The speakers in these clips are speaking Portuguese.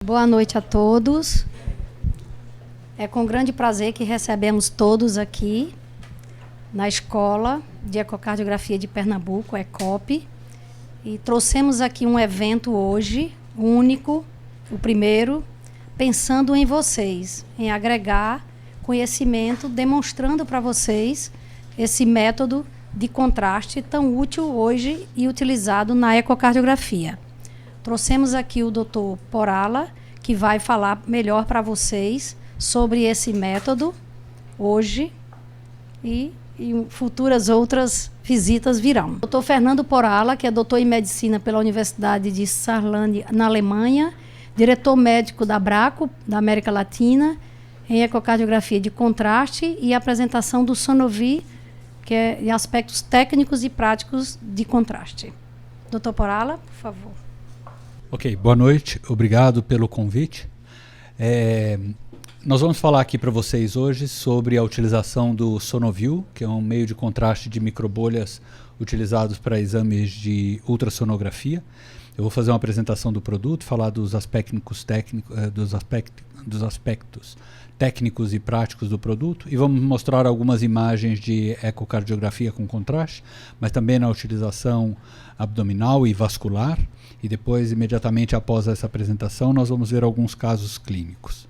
Boa noite a todos. É com grande prazer que recebemos todos aqui na Escola de Ecocardiografia de Pernambuco, ECOP, e trouxemos aqui um evento hoje, único, o primeiro, pensando em vocês, em agregar conhecimento, demonstrando para vocês esse método de contraste tão útil hoje e utilizado na ecocardiografia. Trouxemos aqui o Dr. Porala, que vai falar melhor para vocês sobre esse método hoje e futuras outras visitas virão. Dr. Fernando Porala, que é doutor em medicina pela Universidade de Saarland, na Alemanha, diretor médico da Bracco, da América Latina, em ecocardiografia de contraste e apresentação do Sonovi, que é em aspectos técnicos e práticos de contraste. Dr. Porala, por favor. Ok, boa noite, obrigado pelo convite. Nós vamos falar aqui para vocês hoje sobre a utilização do Sonoview, que é um meio de contraste de microbolhas utilizados para exames de ultrassonografia. Eu vou fazer uma apresentação do produto, falar dos aspectos técnicos e práticos do produto, e vamos mostrar algumas imagens de ecocardiografia com contraste, mas também na utilização abdominal e vascular, e depois, imediatamente após essa apresentação, nós vamos ver alguns casos clínicos.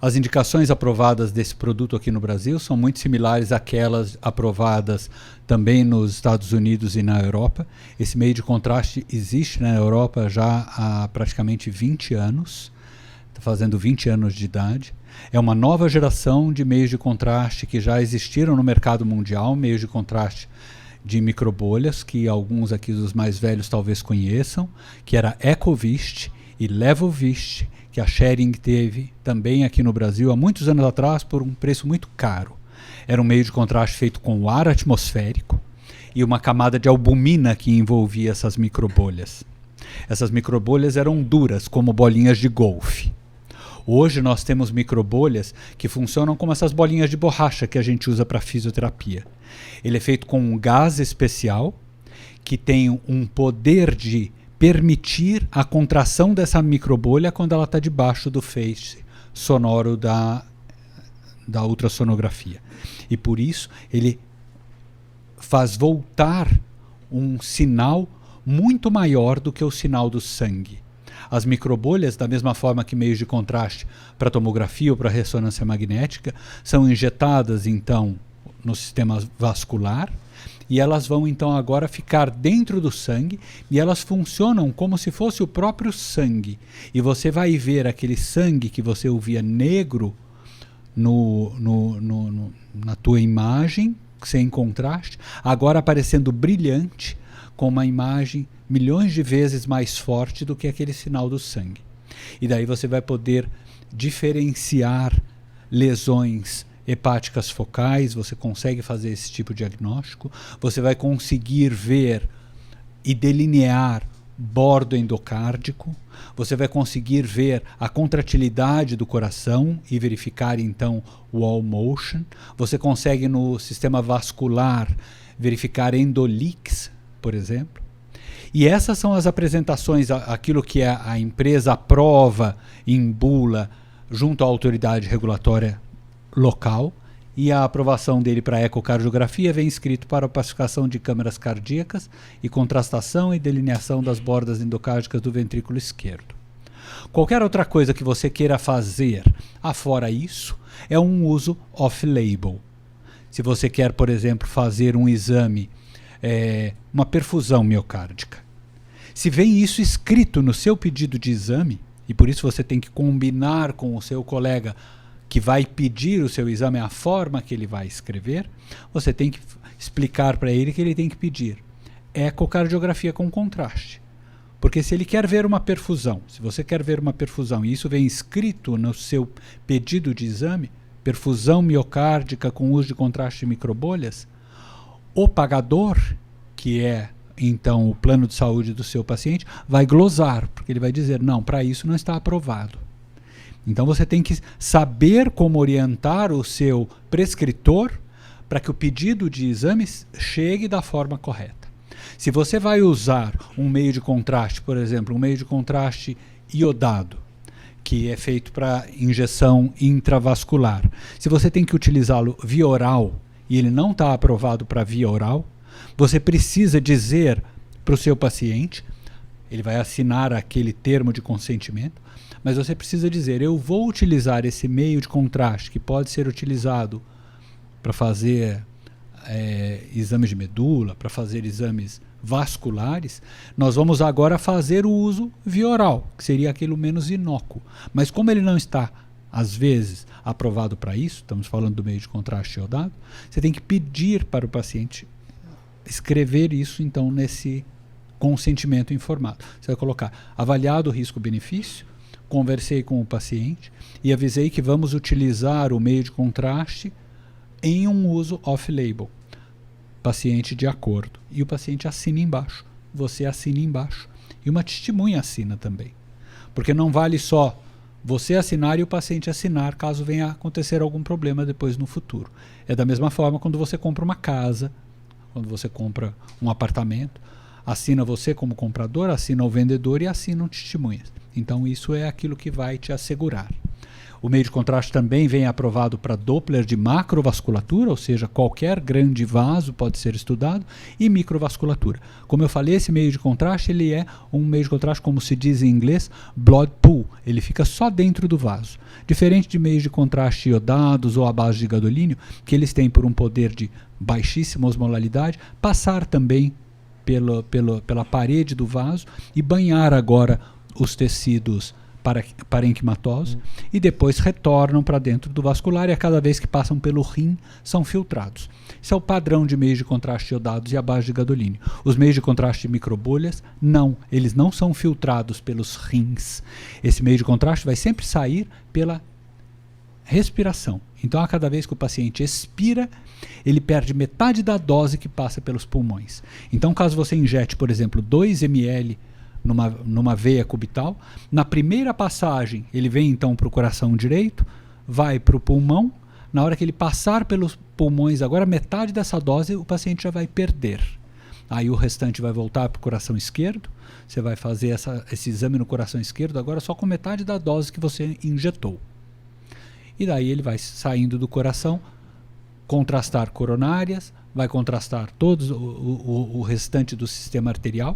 As indicações aprovadas desse produto aqui no Brasil são muito similares àquelas aprovadas também nos Estados Unidos e na Europa. Esse meio de contraste existe na Europa já há praticamente 20 anos, está fazendo 20 anos de idade. É uma nova geração de meios de contraste que já existiram no mercado mundial, meios de contraste de microbolhas, que alguns aqui dos mais velhos talvez conheçam, que era Ecovist e Levovist, que a Schering teve também aqui no Brasil há muitos anos atrás por um preço muito caro. Era um meio de contraste feito com ar atmosférico e uma camada de albumina que envolvia essas microbolhas. Essas microbolhas eram duras, como bolinhas de golfe. Hoje nós temos microbolhas que funcionam como essas bolinhas de borracha que a gente usa para fisioterapia. Ele é feito com um gás especial que tem um poder de permitir a contração dessa microbolha quando ela está debaixo do feixe sonoro da ultrassonografia. E por isso ele faz voltar um sinal muito maior do que o sinal do sangue. As microbolhas, da mesma forma que meios de contraste para tomografia ou para ressonância magnética, são injetadas então no sistema vascular, e elas vão então agora ficar dentro do sangue, e elas funcionam como se fosse o próprio sangue. E você vai ver aquele sangue que você ouvia negro na tua imagem, sem contraste, agora aparecendo brilhante, com uma imagem milhões de vezes mais forte do que aquele sinal do sangue. E daí você vai poder diferenciar lesões hepáticas focais, você consegue fazer esse tipo de diagnóstico, você vai conseguir ver e delinear bordo endocárdico, você vai conseguir ver a contratilidade do coração e verificar então wall motion, você consegue no sistema vascular verificar endoleaks, por exemplo. E essas são as apresentações, aquilo que a empresa aprova em bula junto à autoridade regulatória local, e a aprovação dele para a ecocardiografia vem escrito para a pacificação de câmaras cardíacas e contrastação e delineação das bordas endocárdicas do ventrículo esquerdo. Qualquer outra coisa que você queira fazer afora isso é um uso off-label. Se você quer, por exemplo, fazer um exame, uma perfusão miocárdica, se vem isso escrito no seu pedido de exame, e por isso você tem que combinar com o seu colega que vai pedir o seu exame, a forma que ele vai escrever, você tem que explicar para ele que ele tem que pedir ecocardiografia com contraste. Porque se ele quer ver uma perfusão, se você quer ver uma perfusão e isso vem escrito no seu pedido de exame, perfusão miocárdica com uso de contraste de microbolhas, o pagador, que é então o plano de saúde do seu paciente, vai glosar, porque ele vai dizer, não, para isso não está aprovado. Então você tem que saber como orientar o seu prescritor para que o pedido de exames chegue da forma correta. Se você vai usar um meio de contraste, por exemplo, um meio de contraste iodado, que é feito para injeção intravascular, se você tem que utilizá-lo via oral e ele não está aprovado para via oral, você precisa dizer para o seu paciente, ele vai assinar aquele termo de consentimento, mas você precisa dizer, eu vou utilizar esse meio de contraste que pode ser utilizado para fazer exames de medula, para fazer exames vasculares, nós vamos agora fazer o uso via oral, que seria aquilo menos inócuo. Mas como ele não está, às vezes, aprovado para isso, estamos falando do meio de contraste iodado, você tem que pedir para o paciente escrever isso, então, nesse consentimento informado. Você vai colocar, avaliado o risco-benefício, conversei com o paciente e avisei que vamos utilizar o meio de contraste em um uso off-label. Paciente de acordo. E o paciente assina embaixo. Você assina embaixo. E uma testemunha assina também. Porque não vale só você assinar e o paciente assinar caso venha a acontecer algum problema depois no futuro. É da mesma forma quando você compra uma casa, quando você compra um apartamento, assina você como comprador, assina o vendedor e assinam testemunhas. Então isso é aquilo que vai te assegurar. O meio de contraste também vem aprovado para Doppler de macrovasculatura, ou seja, qualquer grande vaso pode ser estudado, e microvasculatura. Como eu falei, esse meio de contraste ele é um meio de contraste, como se diz em inglês, blood pool. Ele fica só dentro do vaso. Diferente de meios de contraste iodados ou à base de gadolínio, que eles têm por um poder de baixíssima osmolalidade, passar também pela parede do vaso e banhar agora os tecidos parenquimatosos e depois retornam para dentro do vascular e a cada vez que passam pelo rim são filtrados. Esse é o padrão de meios de contraste iodados e à base de gadolínio. Os meios de contraste de microbolhas, não, eles não são filtrados pelos rins. Esse meio de contraste vai sempre sair pela respiração. Então, a cada vez que o paciente expira, ele perde metade da dose que passa pelos pulmões. Então, caso você injete, por exemplo, 2 ml numa veia cubital, na primeira passagem ele vem então para o coração direito, vai para o pulmão, na hora que ele passar pelos pulmões, agora metade dessa dose o paciente já vai perder. Aí o restante vai voltar para o coração esquerdo, você vai fazer esse exame no coração esquerdo agora só com metade da dose que você injetou. E daí ele vai saindo do coração, contrastar coronárias, vai contrastar todo o restante do sistema arterial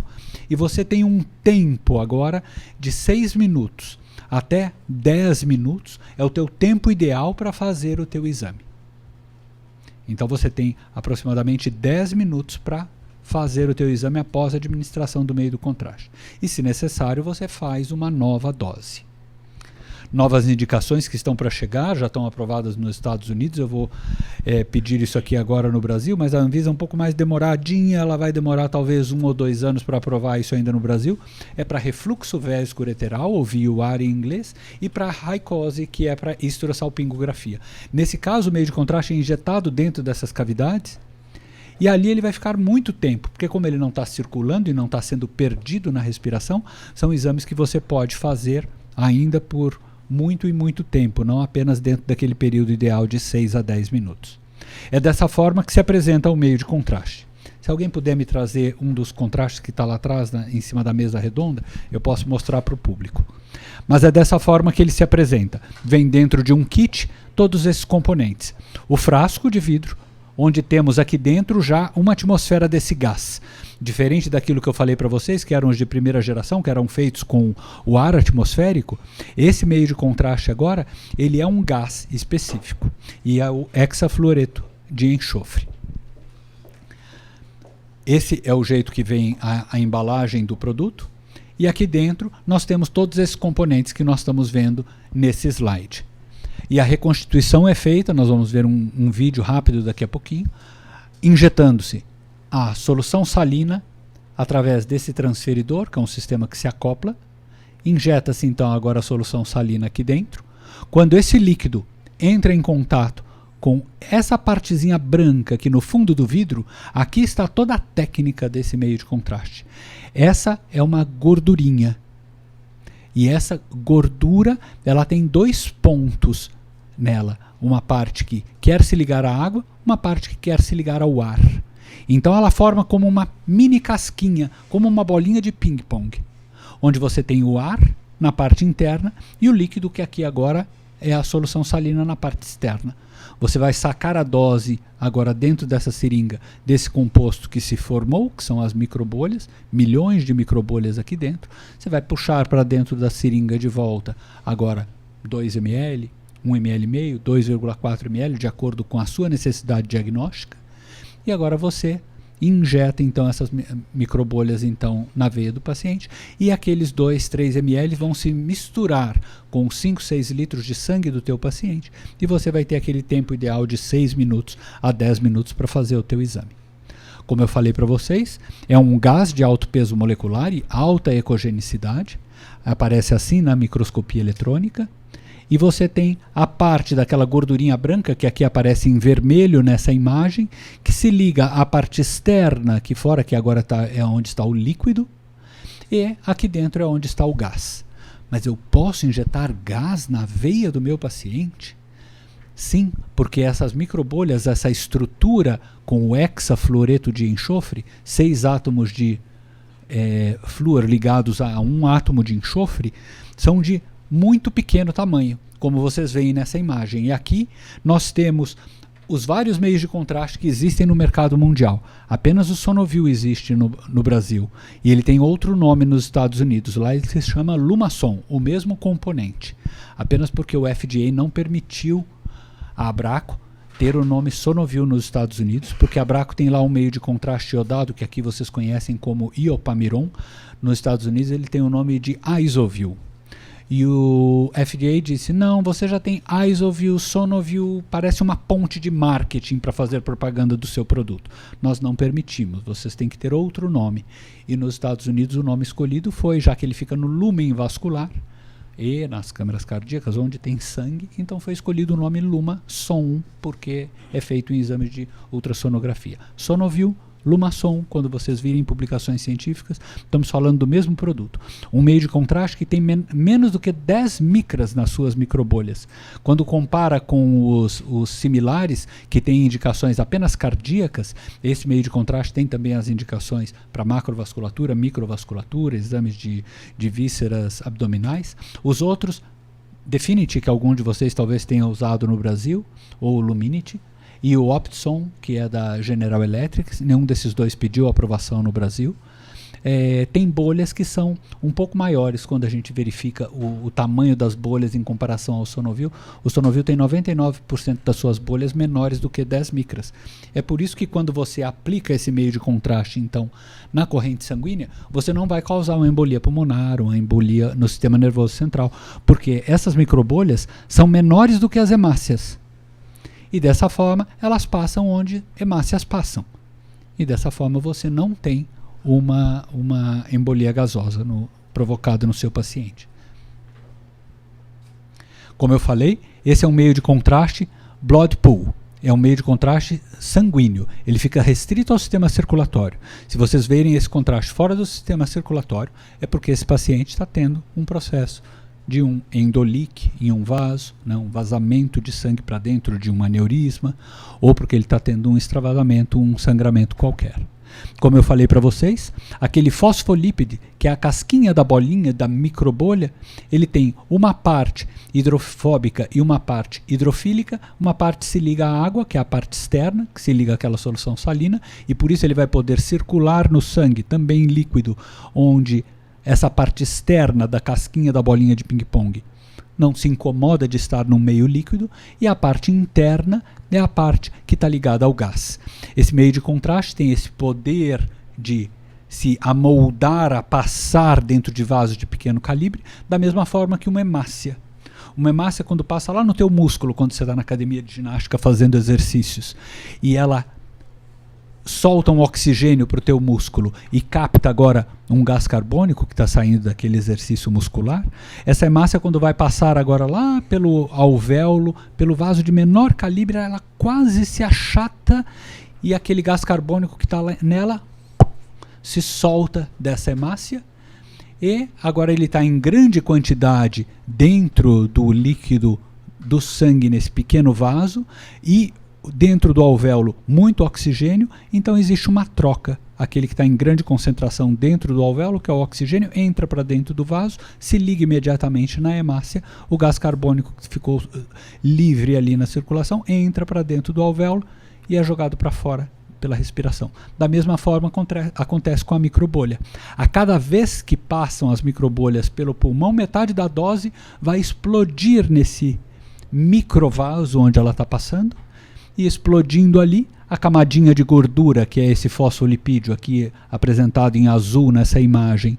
e você tem um tempo agora de 6 minutos até 10 minutos, é o teu tempo ideal para fazer o teu exame. Então você tem aproximadamente 10 minutos para fazer o teu exame após a administração do meio do contraste. E se necessário você faz uma nova dose. Novas indicações que estão para chegar, já estão aprovadas nos Estados Unidos, eu vou pedir isso aqui agora no Brasil, mas a Anvisa é um pouco mais demoradinha, ela vai demorar talvez 1 ou 2 anos para aprovar isso ainda no Brasil, é para refluxo vesicoureteral, ou VUR em inglês, e para raicose, que é para histerosalpingografia. Nesse caso, o meio de contraste é injetado dentro dessas cavidades, e ali ele vai ficar muito tempo, porque como ele não está circulando e não está sendo perdido na respiração, são exames que você pode fazer ainda por muito e muito tempo, não apenas dentro daquele período ideal de 6 a 10 minutos. É dessa forma que se apresenta o meio de contraste. Se alguém puder me trazer um dos contrastes que está lá atrás, em cima da mesa redonda, eu posso mostrar para o público. Mas é dessa forma que ele se apresenta. Vem dentro de um kit todos esses componentes. O frasco de vidro, onde temos aqui dentro já uma atmosfera desse gás. Diferente daquilo que eu falei para vocês, que eram os de primeira geração, que eram feitos com o ar atmosférico, esse meio de contraste agora, ele é um gás específico. E é o hexafluoreto de enxofre. Esse é o jeito que vem a embalagem do produto. E aqui dentro nós temos todos esses componentes que nós estamos vendo nesse slide. E a reconstituição é feita, nós vamos ver um vídeo rápido daqui a pouquinho, injetando-se a solução salina através desse transferidor, que é um sistema que se acopla. Injeta-se então agora a solução salina aqui dentro. Quando esse líquido entra em contato com essa partezinha branca aqui no fundo do vidro, aqui está toda a técnica desse meio de contraste. Essa é uma gordurinha. E essa gordura, ela tem 2 pontos nela. Uma parte que quer se ligar à água, uma parte que quer se ligar ao ar. Então ela forma como uma mini casquinha, como uma bolinha de ping-pong, onde você tem o ar na parte interna e o líquido, que aqui agora é a solução salina, na parte externa. Você vai sacar a dose agora dentro dessa seringa desse composto que se formou, que são as microbolhas, milhões de microbolhas aqui dentro. Você vai puxar para dentro da seringa de volta agora 2 ml, 1 ml e meio, 2,4 ml, de acordo com a sua necessidade diagnóstica. E agora você injeta então essas microbolhas então na veia do paciente, e aqueles 2, 3 ml vão se misturar com 5, 6 litros de sangue do teu paciente, e você vai ter aquele tempo ideal de 6 minutos a 10 minutos para fazer o teu exame. Como eu falei para vocês, é um gás de alto peso molecular e alta ecogenicidade, aparece assim na microscopia eletrônica. E você tem a parte daquela gordurinha branca, que aqui aparece em vermelho nessa imagem, que se liga à parte externa, aqui fora, que agora é onde está o líquido, e aqui dentro é onde está o gás. Mas eu posso injetar gás na veia do meu paciente? Sim, porque essas microbolhas, essa estrutura com o hexafluoreto de enxofre, 6 átomos de flúor ligados a um átomo de enxofre, são de muito pequeno tamanho, como vocês veem nessa imagem. E aqui nós temos os vários meios de contraste que existem no mercado mundial. Apenas o Sonovil existe no Brasil, e ele tem outro nome nos Estados Unidos. Lá ele se chama Lumason, o mesmo componente, apenas porque o FDA não permitiu a Abraco ter o nome Sonovil nos Estados Unidos, porque a Abraco tem lá um meio de contraste iodado, que aqui vocês conhecem como iopamiron. Nos Estados Unidos ele tem o nome de Isovil. E o FDA disse, não, você já tem Isovil, Sonovil, parece uma ponte de marketing para fazer propaganda do seu produto. Nós não permitimos, vocês têm que ter outro nome. E nos Estados Unidos o nome escolhido foi, já que ele fica no lúmen vascular e nas câmeras cardíacas, onde tem sangue, então foi escolhido o nome Lumason, porque é feito em exames de ultrassonografia. Sonovil, Lumason, quando vocês virem publicações científicas, estamos falando do mesmo produto. Um meio de contraste que tem menos do que 10 micras nas suas microbolhas. Quando compara com os similares, que têm indicações apenas cardíacas, esse meio de contraste tem também as indicações para macrovasculatura, microvasculatura, exames de vísceras abdominais. Os outros, Definity, que algum de vocês talvez tenha usado no Brasil, ou Luminity, e o Optson, que é da General Electric, nenhum desses dois pediu aprovação no Brasil. Tem bolhas que são um pouco maiores quando a gente verifica o tamanho das bolhas em comparação ao Sonovil. O Sonovil tem 99% das suas bolhas menores do que 10 micras. É por isso que quando você aplica esse meio de contraste, então, na corrente sanguínea, você não vai causar uma embolia pulmonar, uma embolia no sistema nervoso central, porque essas microbolhas são menores do que as hemácias. E dessa forma, elas passam onde hemácias passam. E dessa forma, você não tem uma embolia gasosa provocada no seu paciente. Como eu falei, esse é um meio de contraste blood pool. É um meio de contraste sanguíneo. Ele fica restrito ao sistema circulatório. Se vocês verem esse contraste fora do sistema circulatório, é porque esse paciente está tendo um processo de um endolique em um vaso, né, um vazamento de sangue para dentro de um aneurisma, ou porque ele está tendo um extravasamento, um sangramento qualquer. Como eu falei para vocês, aquele fosfolípide, que é a casquinha da bolinha, da microbolha, ele tem uma parte hidrofóbica e uma parte hidrofílica. Uma parte se liga à água, que é a parte externa, que se liga àquela solução salina, e por isso ele vai poder circular no sangue, também líquido, onde essa parte externa da casquinha da bolinha de ping-pong não se incomoda de estar no meio líquido, e a parte interna é a parte que está ligada ao gás. Esse meio de contraste tem esse poder de se amoldar a passar dentro de vasos de pequeno calibre, da mesma forma que uma hemácia. Uma hemácia, quando passa lá no teu músculo, quando você está na academia de ginástica fazendo exercícios, e ela solta um oxigênio para o teu músculo e capta agora um gás carbônico que está saindo daquele exercício muscular, essa hemácia, quando vai passar agora lá pelo alvéolo, pelo vaso de menor calibre, ela quase se achata, e aquele gás carbônico que está nela se solta dessa hemácia, e agora ele está em grande quantidade dentro do líquido do sangue nesse pequeno vaso, e dentro do alvéolo muito oxigênio, então existe uma troca. Aquele que está em grande concentração dentro do alvéolo, que é o oxigênio, entra para dentro do vaso, se liga imediatamente na hemácia, o gás carbônico que ficou livre ali na circulação entra para dentro do alvéolo e é jogado para fora pela respiração. Da mesma forma acontece com a microbolha. A cada vez que passam as microbolhas pelo pulmão, metade da dose vai explodir nesse microvaso onde ela está passando, e explodindo ali, a camadinha de gordura, que é esse fosfolipídio aqui apresentado em azul nessa imagem,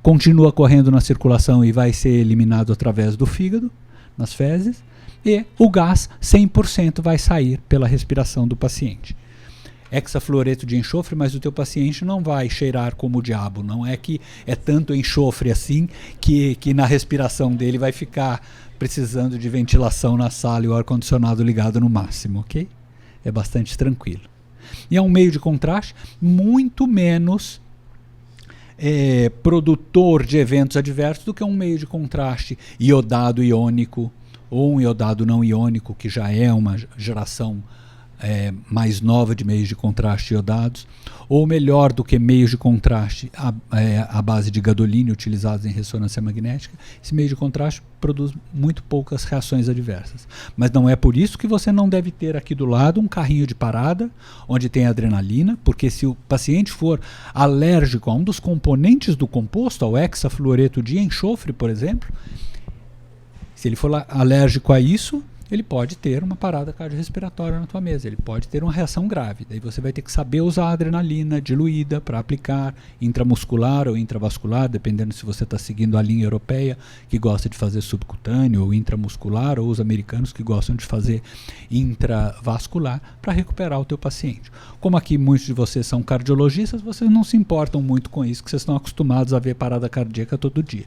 continua correndo na circulação e vai ser eliminado através do fígado, nas fezes, e o gás 100% vai sair pela respiração do paciente. Hexafluoreto de enxofre, mas o teu paciente não vai cheirar como o diabo. Não é que é tanto enxofre assim que na respiração dele vai ficar precisando de ventilação na sala e o ar-condicionado ligado no máximo, ok? É bastante tranquilo. E é um meio de contraste muito menos produtor de eventos adversos do que um meio de contraste iodado iônico ou um iodado não iônico, que já é uma geração mais nova de meios de contraste iodados, ou melhor do que meios de contraste à base de gadolínio utilizados em ressonância magnética. Esse meio de contraste produz muito poucas reações adversas. Mas não é por isso que você não deve ter aqui do lado um carrinho de parada, onde tem adrenalina, porque se o paciente for alérgico a um dos componentes do composto, ao hexafluoreto de enxofre, por exemplo, se ele for alérgico a isso, ele pode ter uma parada cardiorrespiratória na tua mesa, ele pode ter uma reação grave. Daí você vai ter que saber usar a adrenalina diluída para aplicar intramuscular ou intravascular, dependendo se você está seguindo a linha europeia, que gosta de fazer subcutâneo ou intramuscular, ou os americanos que gostam de fazer intravascular, para recuperar o teu paciente. Como aqui muitos de vocês são cardiologistas, vocês não se importam muito com isso, que vocês estão acostumados a ver parada cardíaca todo dia.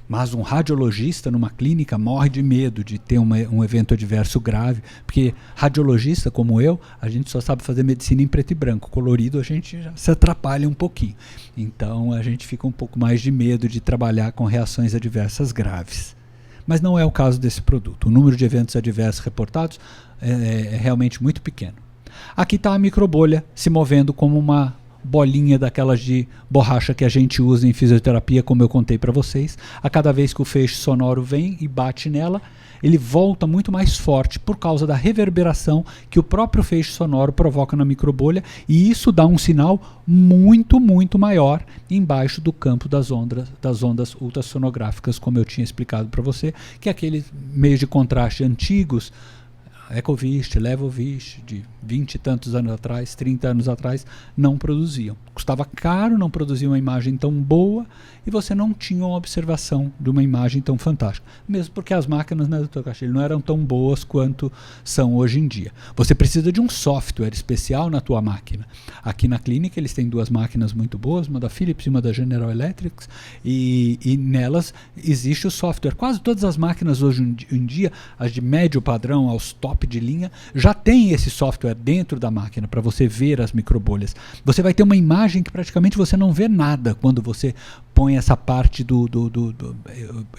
Mas um radiologista numa clínica morre de medo de ter um evento adverso grave, porque radiologista como eu, a gente só sabe fazer medicina em preto e branco. Colorido a gente já se atrapalha um pouquinho. Então a gente fica um pouco mais de medo de trabalhar com reações adversas graves. Mas não é o caso desse produto. O número de eventos adversos reportados é realmente muito pequeno. Aqui está a microbolha se movendo como uma bolinha daquelas de borracha que a gente usa em fisioterapia, como eu contei para vocês. A cada vez que o feixe sonoro vem e bate nela, ele volta muito mais forte por causa da reverberação que o próprio feixe sonoro provoca na microbolha, e isso dá um sinal muito, muito maior embaixo do campo das ondas ultrassonográficas, como eu tinha explicado para você, que aqueles meios de contraste antigos, Ecovist, Levovist, de 20 e tantos anos atrás, 30 anos atrás, não produziam. Custava caro, não produzia uma imagem tão boa, e você não tinha uma observação de uma imagem tão fantástica. Mesmo porque as máquinas, né, Dr. Castilho, não eram tão boas quanto são hoje em dia. Você precisa de um software especial na tua máquina. Aqui na clínica eles têm duas máquinas muito boas, uma da Philips e uma da General Electric, e nelas existe o software. Quase todas as máquinas hoje em dia, as de médio padrão aos top de linha, já tem esse software dentro da máquina para você ver as microbolhas. Você vai ter uma imagem que praticamente você não vê nada quando você põe essa parte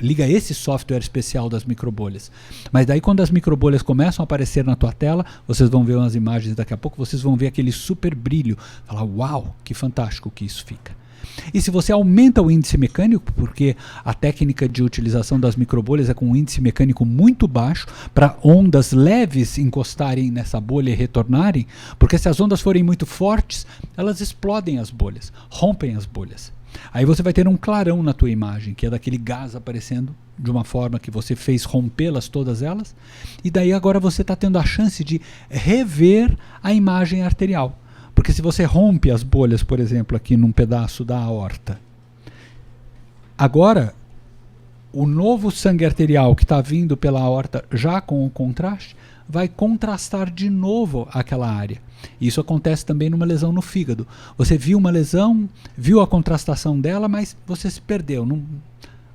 liga esse software especial das microbolhas. Mas daí quando as microbolhas começam a aparecer na tua tela, vocês vão ver umas imagens daqui a pouco, vocês vão ver aquele super brilho. Falar, uau, que fantástico que isso fica. E se você aumenta o índice mecânico, porque a técnica de utilização das microbolhas é com um índice mecânico muito baixo, para ondas leves encostarem nessa bolha e retornarem, porque se as ondas forem muito fortes, elas explodem as bolhas, rompem as bolhas. Aí você vai ter um clarão na tua imagem, que é daquele gás aparecendo de uma forma que você fez rompê-las todas elas, e daí agora você está tendo a chance de rever a imagem arterial. Porque se você rompe as bolhas, por exemplo, aqui num pedaço da aorta, agora o novo sangue arterial que está vindo pela aorta já com o contraste vai contrastar de novo aquela área. Isso acontece também numa lesão no fígado. Você viu uma lesão, viu a contrastação dela, mas você se perdeu. Não,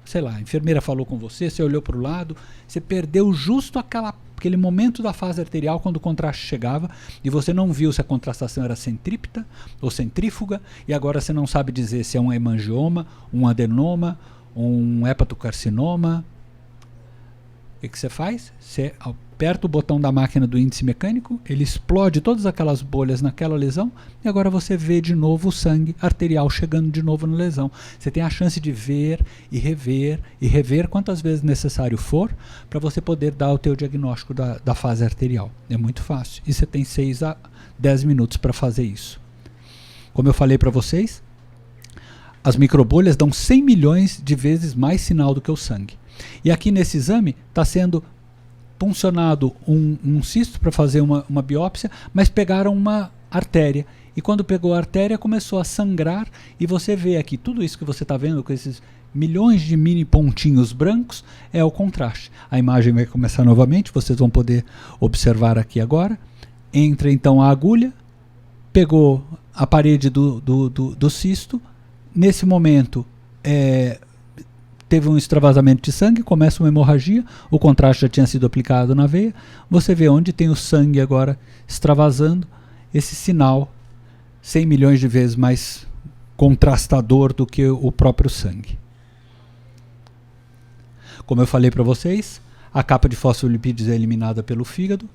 sei lá, a enfermeira falou com você, você olhou para o lado, você perdeu justo aquele momento da fase arterial quando o contraste chegava, e você não viu se a contrastação era centrípeta ou centrífuga, e agora você não sabe dizer se é um hemangioma, um adenoma, um hepatocarcinoma. O que você faz? Você aperta o botão da máquina do índice mecânico, ele explode todas aquelas bolhas naquela lesão e agora você vê de novo o sangue arterial chegando de novo na lesão. Você tem a chance de ver e rever quantas vezes necessário for para você poder dar o teu diagnóstico da fase arterial. É muito fácil. E você tem 6 a 10 minutos para fazer isso. Como eu falei para vocês, as microbolhas dão 100 milhões de vezes mais sinal do que o sangue. E aqui nesse exame está sendo puncionado um cisto para fazer uma biópsia, mas pegaram uma artéria. E quando pegou a artéria, começou a sangrar. E você vê aqui, tudo isso que você está vendo com esses milhões de mini pontinhos brancos, é o contraste. A imagem vai começar novamente, vocês vão poder observar aqui agora. Entra então a agulha, pegou a parede do cisto. Nesse momento, teve um extravasamento de sangue, começa uma hemorragia, o contraste já tinha sido aplicado na veia, você vê onde tem o sangue agora extravasando, esse sinal 100 milhões de vezes mais contrastador do que o próprio sangue. Como eu falei para vocês, a capa de fosfolipídios é eliminada pelo fígado,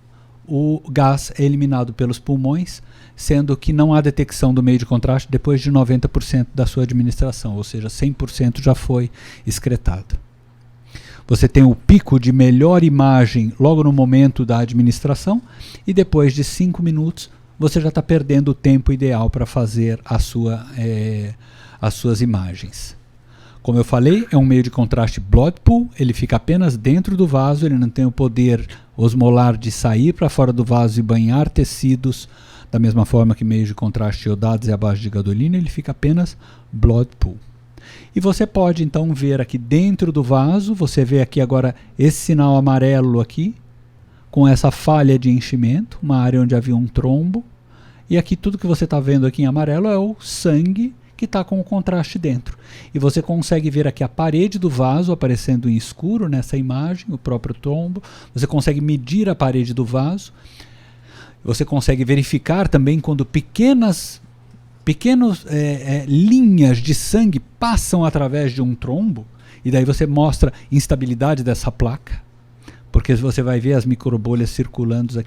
o gás é eliminado pelos pulmões, sendo que não há detecção do meio de contraste depois de 90% da sua administração, ou seja, 100% já foi excretado. Você tem o pico de melhor imagem logo no momento da administração e depois de 5 minutos você já está perdendo o tempo ideal para fazer as suas imagens. Como eu falei, é um meio de contraste blood pool, ele fica apenas dentro do vaso, ele não tem o poder osmolar de sair para fora do vaso e banhar tecidos, da mesma forma que meios de contraste iodados e à base de gadolina, ele fica apenas blood pool. E você pode então ver aqui dentro do vaso, você vê aqui agora esse sinal amarelo aqui, com essa falha de enchimento, uma área onde havia um trombo, e aqui tudo que você está vendo aqui em amarelo é o sangue que está com o contraste dentro. E você consegue ver aqui a parede do vaso aparecendo em escuro nessa imagem, o próprio trombo. Você consegue medir a parede do vaso. Você consegue verificar também quando pequenas linhas de sangue passam através de um trombo. E daí você mostra instabilidade dessa placa, porque você vai ver as microbolhas circulando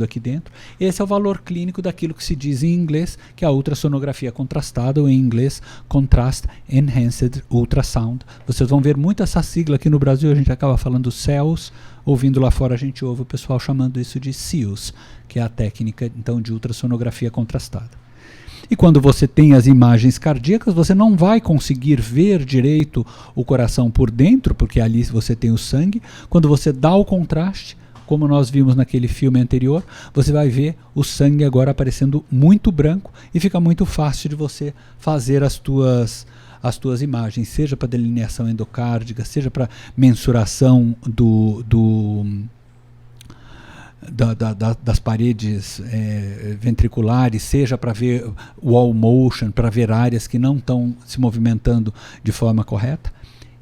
aqui dentro. Esse é o valor clínico daquilo que se diz em inglês, que é a ultrassonografia contrastada, ou em inglês, Contrast Enhanced Ultrasound. Vocês vão ver muito essa sigla aqui no Brasil, a gente acaba falando CELS, ouvindo lá fora a gente ouve o pessoal chamando isso de SEALS, que é a técnica então de ultrassonografia contrastada. E quando você tem as imagens cardíacas, você não vai conseguir ver direito o coração por dentro, porque ali você tem o sangue. Quando você dá o contraste, como nós vimos naquele filme anterior, você vai ver o sangue agora aparecendo muito branco e fica muito fácil de você fazer as tuas imagens, seja para delineação endocárdica, seja para mensuração das paredes ventriculares, seja para ver wall motion, para ver áreas que não estão se movimentando de forma correta.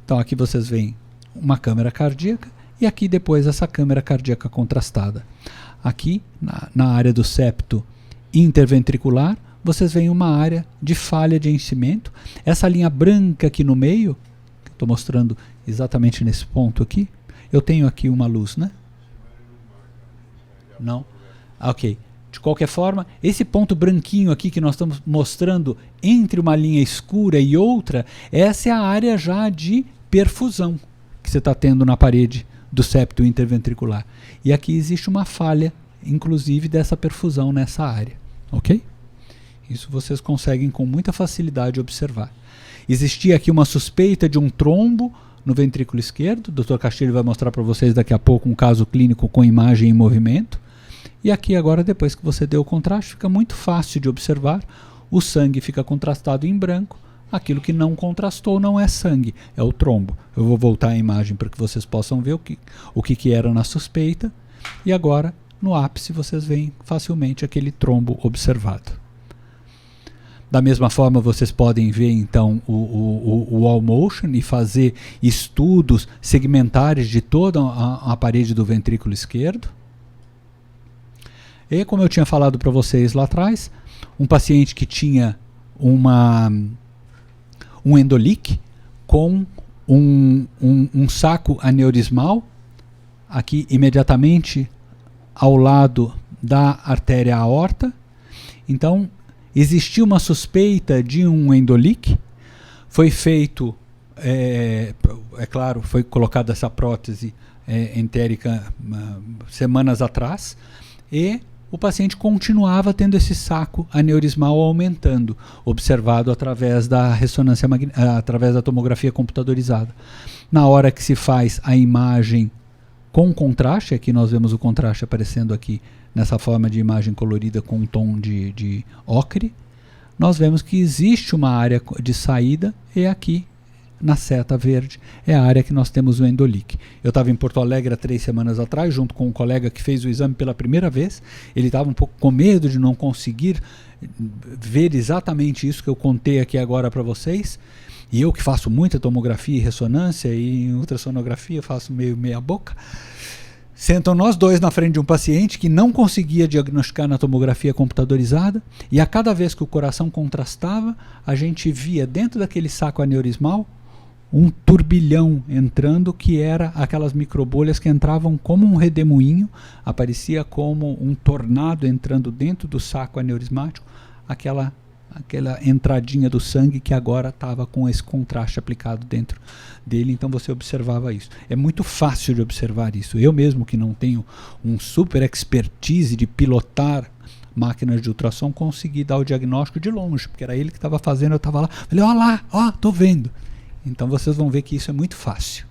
Então aqui vocês veem uma câmera cardíaca e aqui depois essa câmera cardíaca contrastada. Aqui na área do septo interventricular vocês veem uma área de falha de enchimento. Essa linha branca aqui no meio, que estou mostrando exatamente nesse ponto aqui, eu tenho aqui uma luz, né? Não? Ok. De qualquer forma, esse ponto branquinho aqui que nós estamos mostrando entre uma linha escura e outra, essa é a área já de perfusão que você está tendo na parede do septo interventricular. E aqui existe uma falha, inclusive, dessa perfusão nessa área. Ok? Isso vocês conseguem com muita facilidade observar. Existia aqui uma suspeita de um trombo no ventrículo esquerdo. O Dr. Castilho vai mostrar para vocês daqui a pouco um caso clínico com imagem em movimento. E aqui agora, depois que você deu o contraste, fica muito fácil de observar. O sangue fica contrastado em branco. Aquilo que não contrastou não é sangue, é o trombo. Eu vou voltar a imagem para que vocês possam ver o que era na suspeita. E agora, no ápice, vocês veem facilmente aquele trombo observado. Da mesma forma, vocês podem ver então o wall motion e fazer estudos segmentares de toda a parede do ventrículo esquerdo. E como eu tinha falado para vocês lá atrás, um paciente que tinha um endoleak com um saco aneurismal aqui imediatamente ao lado da artéria aorta. Então, existiu uma suspeita de um endolique. Foi feito, é claro, foi colocada essa prótese entérica semanas atrás, e o paciente continuava tendo esse saco aneurismal aumentando, observado através da ressonância através da tomografia computadorizada. Na hora que se faz a imagem com contraste, aqui nós vemos o contraste aparecendo aqui nessa forma de imagem colorida com um tom de ocre, nós vemos que existe uma área de saída, e aqui na seta verde é a área que nós temos o endolique. Eu estava em Porto Alegre há 3 semanas atrás, junto com um colega que fez o exame pela primeira vez. Ele estava um pouco com medo de não conseguir ver exatamente isso que eu contei aqui agora para vocês. E eu, que faço muita tomografia e ressonância, e em ultrassonografia faço meia boca, sentam nós dois na frente de um paciente que não conseguia diagnosticar na tomografia computadorizada, e a cada vez que o coração contrastava, a gente via dentro daquele saco aneurismal um turbilhão entrando, que era aquelas microbolhas que entravam como um redemoinho, aparecia como um tornado entrando dentro do saco aneurismático, aquela entradinha do sangue que agora estava com esse contraste aplicado dentro dele. Então você observava isso. É muito fácil de observar isso. Eu mesmo, que não tenho um super expertise de pilotar máquinas de ultrassom, consegui dar o diagnóstico de longe, porque era ele que estava fazendo, eu estava lá, falei, ó lá, ó, tô vendo. Então vocês vão ver que isso é muito fácil.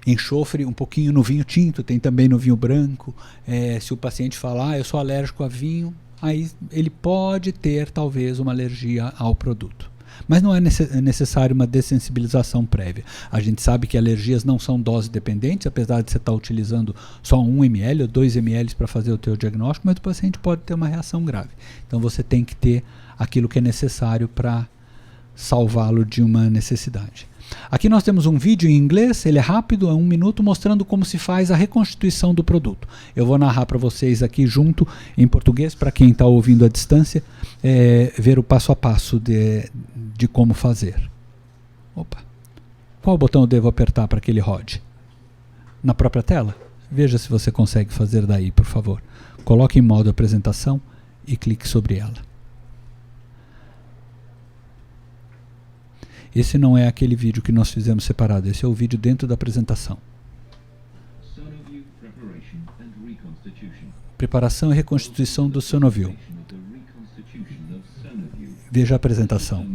Enxofre um pouquinho no vinho tinto, tem também no vinho branco. Se o paciente falar, eu sou alérgico a vinho, aí ele pode ter talvez uma alergia ao produto. Mas não é necessário uma dessensibilização prévia. A gente sabe que alergias não são dose dependentes, apesar de você estar utilizando só 1 ml ou 2 ml para fazer o teu diagnóstico, mas o paciente pode ter uma reação grave. Então você tem que ter aquilo que é necessário para salvá-lo de uma necessidade. Aqui nós temos um vídeo em inglês, ele é rápido, é 1 minuto, mostrando como se faz a reconstituição do produto. Eu vou narrar para vocês aqui junto em português, para quem está ouvindo à distância, ver o passo a passo de como fazer. Opa! Qual botão eu devo apertar para que ele rode? Na própria tela? Veja se você consegue fazer daí, por favor. Coloque em modo apresentação e clique sobre ela. Esse não é aquele vídeo que nós fizemos separado, esse é o vídeo dentro da apresentação. Preparação e reconstituição do Sonoview. Veja a apresentação.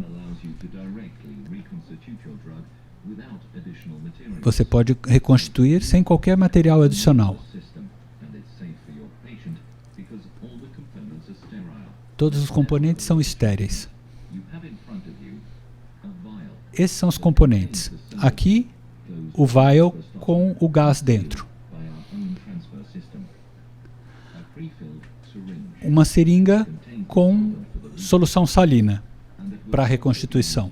Você pode reconstituir sem qualquer material adicional. Todos os componentes são estéreis. Esses são os componentes. Aqui, o vial com o gás dentro. Uma seringa com solução salina para reconstituição.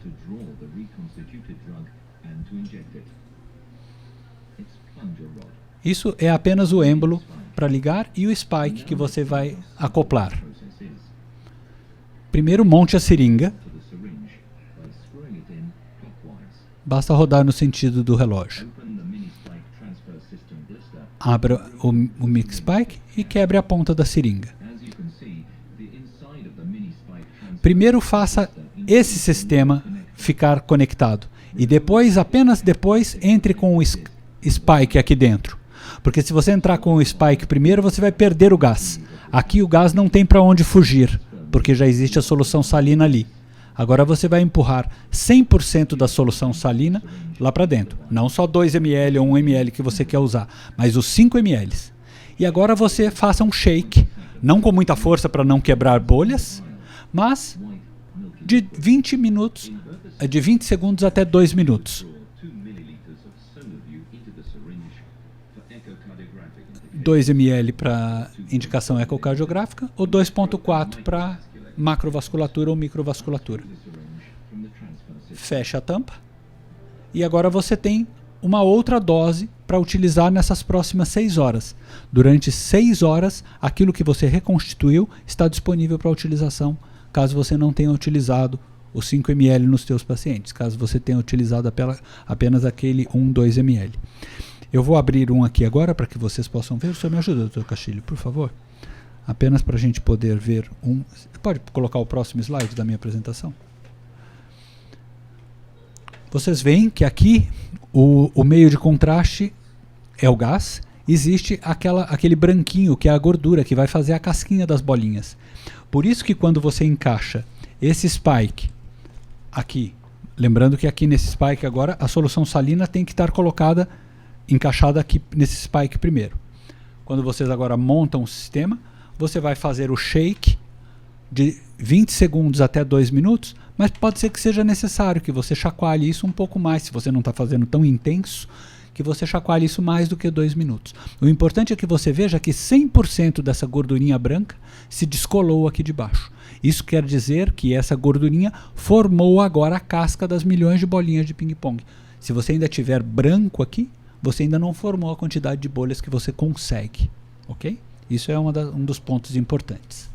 Isso é apenas o êmbolo para ligar e o spike que você vai acoplar. Primeiro monte a seringa. Basta rodar no sentido do relógio. Abra o mix spike e quebre a ponta da seringa. Primeiro faça esse sistema ficar conectado. E depois, apenas depois, entre com o spike aqui dentro. Porque se você entrar com o spike primeiro, você vai perder o gás. Aqui o gás não tem para onde fugir, porque já existe a solução salina ali. Agora você vai empurrar 100% da solução salina lá para dentro. Não só 2 ml ou 1 ml que você quer usar, mas os 5 ml. E agora você faça um shake, não com muita força para não quebrar bolhas, mas de 20 minutos, de 20 segundos até 2 minutos. 2 ml para indicação ecocardiográfica ou 2,4 para macrovasculatura ou microvasculatura. Fecha a tampa. E agora você tem uma outra dose para utilizar nessas próximas 6 horas. Durante 6 horas, aquilo que você reconstituiu está disponível para utilização, caso você não tenha utilizado os 5 ml nos seus pacientes, caso você tenha utilizado apenas aquele 1, 2 ml. Eu vou abrir um aqui agora para que vocês possam ver. O senhor me ajuda, doutor Castilho, por favor? Apenas para a gente poder ver um... Pode colocar o próximo slide da minha apresentação? Vocês veem que aqui o meio de contraste é o gás. Existe aquele branquinho que é a gordura, que vai fazer a casquinha das bolinhas. Por isso que quando você encaixa esse spike aqui, lembrando que aqui nesse spike agora a solução salina tem que estar encaixada aqui nesse spike primeiro. Quando vocês agora montam o sistema, você vai fazer o shake de 20 segundos até 2 minutos, mas pode ser que seja necessário que você chacoalhe isso um pouco mais, se você não está fazendo tão intenso, que você chacoalhe isso mais do que 2 minutos. O importante é que você veja que 100% dessa gordurinha branca se descolou aqui de baixo. Isso quer dizer que essa gordurinha formou agora a casca das milhões de bolinhas de ping-pong. Se você ainda tiver branco aqui, você ainda não formou a quantidade de bolhas que você consegue. Ok? Isso é um dos pontos importantes.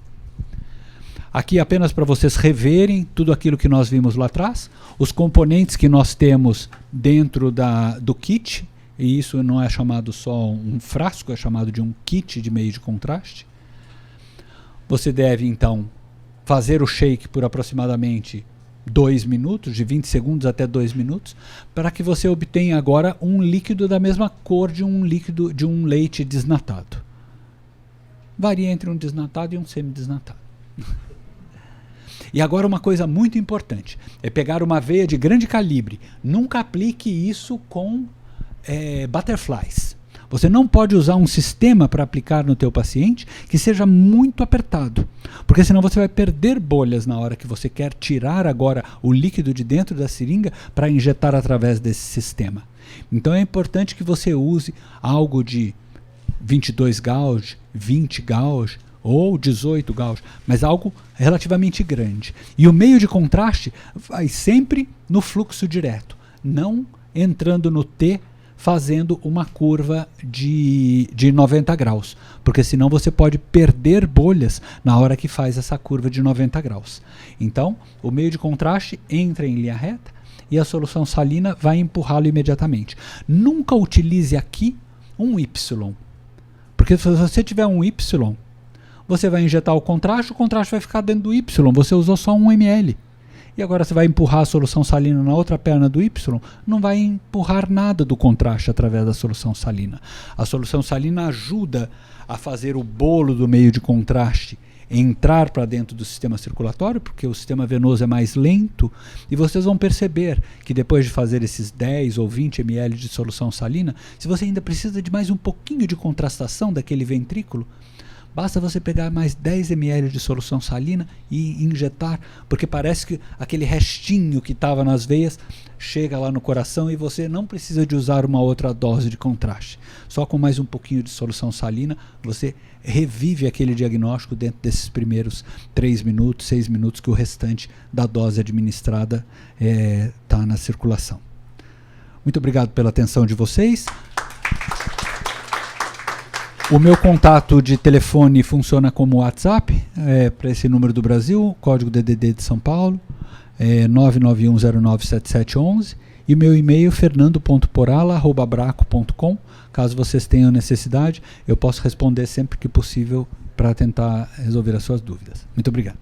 Aqui apenas para vocês reverem tudo aquilo que nós vimos lá atrás, os componentes que nós temos dentro do kit, e isso não é chamado só um frasco, é chamado de um kit de meio de contraste. Você deve então fazer o shake por aproximadamente 2 minutos, de 20 segundos até 2 minutos, para que você obtenha agora um líquido da mesma cor de um líquido de um leite desnatado. Varia entre um desnatado e um semidesnatado. E agora uma coisa muito importante, é pegar uma veia de grande calibre. Nunca aplique isso com butterflies. Você não pode usar um sistema para aplicar no teu paciente que seja muito apertado, porque senão você vai perder bolhas na hora que você quer tirar agora o líquido de dentro da seringa para injetar através desse sistema. Então é importante que você use algo de 22 gauge, 20 gauge, ou 18 gauge, mas algo relativamente grande. E o meio de contraste vai sempre no fluxo direto, não entrando no T, fazendo uma curva de 90 graus, porque senão você pode perder bolhas na hora que faz essa curva de 90 graus. Então, o meio de contraste entra em linha reta e a solução salina vai empurrá-lo imediatamente. Nunca utilize aqui um Y, porque se você tiver um Y, você vai injetar o contraste vai ficar dentro do Y, você usou só 1 ml. E agora você vai empurrar a solução salina na outra perna do Y, não vai empurrar nada do contraste através da solução salina. A solução salina ajuda a fazer o bolo do meio de contraste entrar para dentro do sistema circulatório, porque o sistema venoso é mais lento, e vocês vão perceber que depois de fazer esses 10 ou 20 ml de solução salina, se você ainda precisa de mais um pouquinho de contrastação daquele ventrículo, basta você pegar mais 10 ml de solução salina e injetar, porque parece que aquele restinho que estava nas veias chega lá no coração e você não precisa de usar uma outra dose de contraste. Só com mais um pouquinho de solução salina, você revive aquele diagnóstico dentro desses primeiros 3 minutos, 6 minutos que o restante da dose administrada está na circulação. Muito obrigado pela atenção de vocês. O meu contato de telefone funciona como WhatsApp, para esse número do Brasil, código DDD de São Paulo, 991097711, e meu e-mail fernando.porala@braco.com. Caso vocês tenham necessidade, eu posso responder sempre que possível para tentar resolver as suas dúvidas. Muito obrigado.